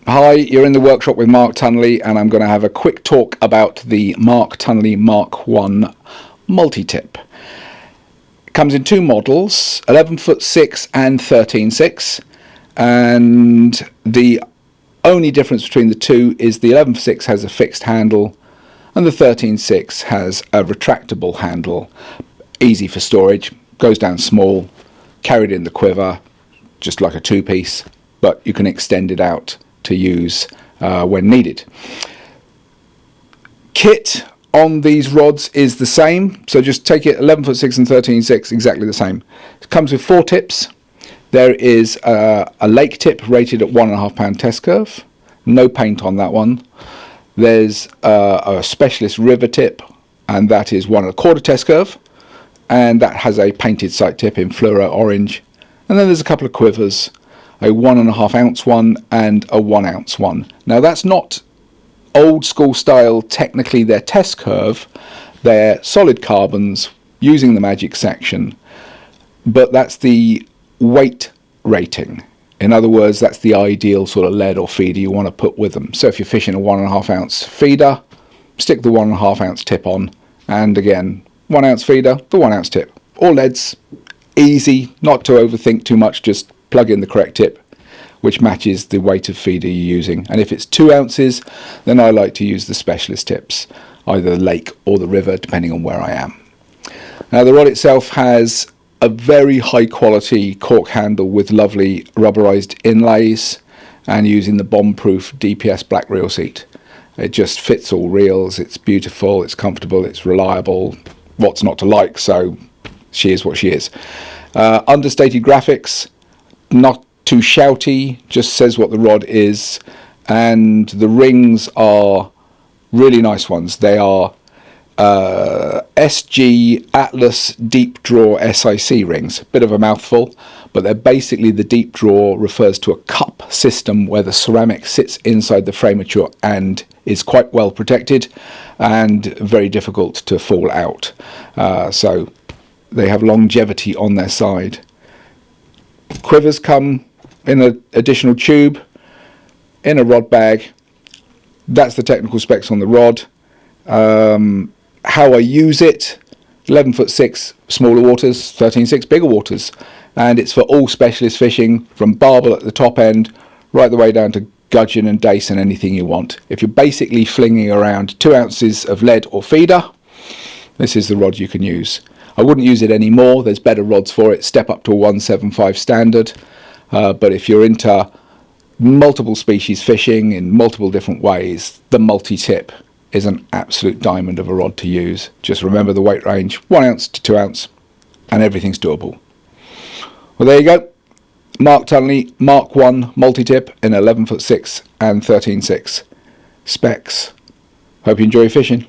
Hi, you're in the workshop with Mark Tunnelly, and I'm going to have a quick talk about the Mark Tunnelly Mark 1 Multi Tip. It comes in two models, 11'6" and 13'6", and the only difference between the two is the 11'6" has a fixed handle and the 13'6" has a retractable handle, easy for storage, goes down small, carried in the quiver, just like a two-piece, but you can extend it out to use when needed. Kit on these rods is the same, so just take it 11'6" and 13'6", exactly the same. It comes with 4 tips. There is a lake tip rated at 1.5 pound test curve, no paint on that one. There's a specialist river tip, and that is 1.25 test curve, and that has a painted sight tip in fluoro orange. And then there's a couple of quivers, a 1.5 ounce one and a 1 ounce one. Now that's not old school style, technically they're test curve, they're solid carbons using the magic section, but that's the weight rating. In other words, that's the ideal sort of lead or feeder you want to put with them. So if you're fishing a 1.5 ounce feeder, stick the 1.5 ounce tip on, and again 1 ounce feeder, the 1 ounce tip. All leads, easy, not to overthink too much, just plug in the correct tip which matches the weight of feeder you're using. And if it's 2 ounces, then I like to use the specialist tips, either the lake or the river, depending on where I am. Now the rod itself has a very high quality cork handle with lovely rubberized inlays, and using the bomb-proof DPS black reel seat. It just fits all reels, it's beautiful, it's comfortable, it's reliable. What's not to like? So she is what she is. Understated graphics, not too shouty, just says what the rod is, and the rings are really nice ones. They are SG Atlas Deep Draw SIC rings. Bit of a mouthful, but they're basically, the deep draw refers to a cup system where the ceramic sits inside the framature and is quite well protected and very difficult to fall out. So they have longevity on their side. Quivers come in an additional tube, in a rod bag. That's the technical specs on the rod. How I use it: 11'6" smaller waters, 13'6" bigger waters, and it's for all specialist fishing, from barbel at the top end right the way down to gudgeon and dace and anything you want. If you're basically flinging around 2 ounces of lead or feeder, this is the rod you can use. I wouldn't use it anymore, there's better rods for it. Step up to a 175 standard, but if you're into multiple species fishing in multiple different ways, the multi-tip is an absolute diamond of a rod to use. Just remember the weight range, 1 ounce to 2 ounce, and everything's doable. Well, there you go. Mark Tunnelly Mark 1 multi-tip in 11'6" and 13'6". Specs. Hope you enjoy fishing.